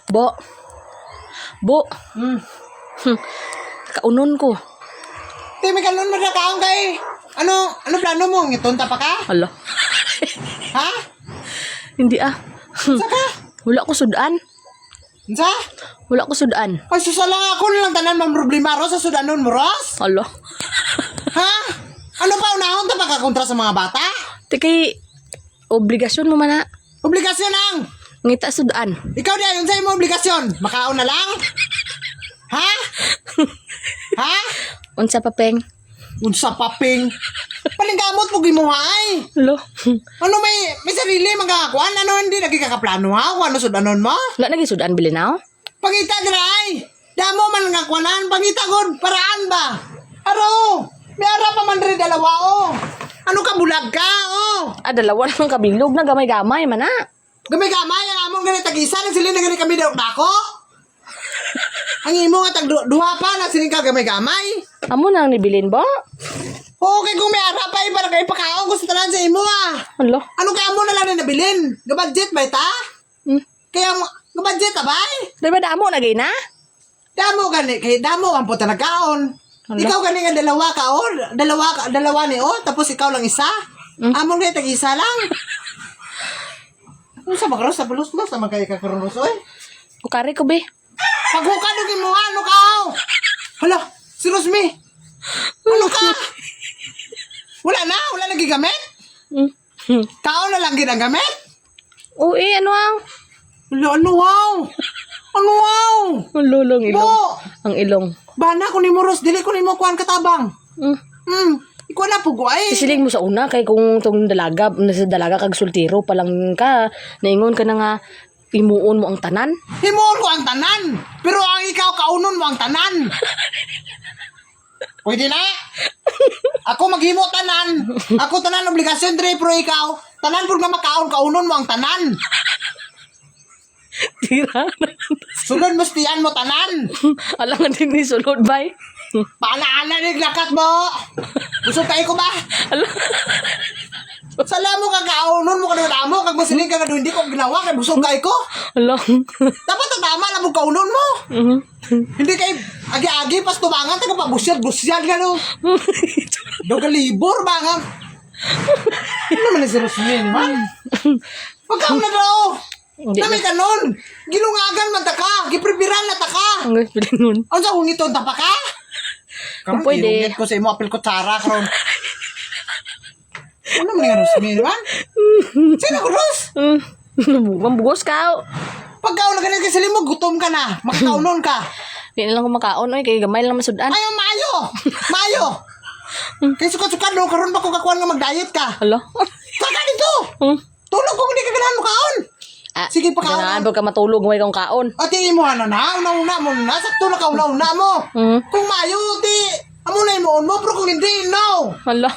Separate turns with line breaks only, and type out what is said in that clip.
Bo. Bo. Kaunon ko.
Di, may kalon mo na kaon kay. Ano plano mo? Ngitunta pa ka?
Hala.
Ha?
Hindi ah.
Saka?
Wala ko sudan.
Sa?
Wala ko sudan.
Ay, susala ako lang tanan mang problema ro sa sudanon mo, Ros.
Hala.
Ha? Ano pa unahon ta pagkakontra sa mga bata?
Tiki, obligasyon mo man na.
Obligasyon ang.
Ngita sudan.
Ikaw di ayon sa imo obligasyon. Makaon na lang? Ha? Ha?
Unsa papeng?
Unsa paping? Palingkamot pug imo ay.
Hala.
Ano may sarili magakakuan ano hindi lagi kakaplano ha? Kung ano sudanon mo?
Wala naging sudan bilinaw?
Pangita dray. Damo man nga kuanan, pangita gud paraan ba? Aro. May ara pa man rin dalawa oh. Ano ka bulag ka oh.
Ah, dalawa lang kabilog na gamay-gamay man na.
Gamay-gamay ang among ganit tag-isa nang sila na ganit kami dako. Ang imo nga tag duha pa na sila ka gamay-gamay.
Amo nang nibilin ba?
Okay kung may ara pa para kay pakaon ko sa tanan sa imo ah.
Hala.
Ano kaya mo na lang na nabilin? Ga-budget ba ita? Kaya ga-budget ta ba?
Diba damo na na?
Damo gani kay damo ang puta nagkaon.
Hala.
Ikaw gani nga dalawa ka o, dalawa ni o, tapos ikaw lang isa. Among nga tag-isa lang. Ano sa magros sa bulos-bulos sa magkay ka karonos oy?
Bukari ko be.
Paghuka dugin mo ano ka o? Hala, si Rosmi. Ano ka? Wala lagi gamit? Kaon na lang ginagamit?
Oo ano ang?
Ano wow? Ano wow?
Ang lulong ilong.
Bo!
Ang ilong.
Bana ko ni mo Ros, dili ko ni mo kuan katabang. Ikaw na pugway.
Isiling mo sa una kay kung tong dalaga, nasa dalaga kag sultiro pa lang ka, naingon ka na nga imuon mo ang tanan.
Himuon ko ang tanan. Pero ang ikaw kaunon mo ang tanan. Pwede na? Ako maghimo tanan. Ako tanan obligasyon dre pero ikaw tanan pud nga makaon kaunon mo ang tanan.
Tira.
Sulod mo stiyan mo tanan.
Alangan din ni sulod bay.
Paana-ana ni lakat mo. Busog kay ko ba? Sala mo kag kaunon mo kada mo kag masiling ka hindi ko ginawa kay busog kay ko.
Alang.
Dapat tama na mo kaunon mo. Hindi kay agi-agi pas tubangan taga pabusyad-busyad ka no. Dogalibor ba nga? Ano man si Rosmin man? Pagkaon na daw. Nami kanon. Gilungagan man ta ka. Giprepiran na ta ka.
Ang pilingon.
Ano sa kung iton ta pa ka?
Kung pwede.
Ilungit ko sa imo apil ko tsara karon. Ano man nga Rosmin man? Sino ko Ros?
Mambugos ka.
Pagkaon na ganyan kasi mo gutom ka na. Makakaunon ka.
Di na lang ko makaon oy kay gamay lang masudan.
Ayaw mayo! Mayo! Kaya sukat-sukat no, karon ba ko kakuan nga mag-diet ka?
Hala.
Kaka dito! Tulog ko hindi ka ganahan mo kaon! Sige pa kaon.
Ganahan ka matulog may kang kaon.
Ati mo ano na, una-una mo na, sakto na ka una-una mo. Kung mayo, ti, amo na imoon mo, pero kung hindi, no!
Hala.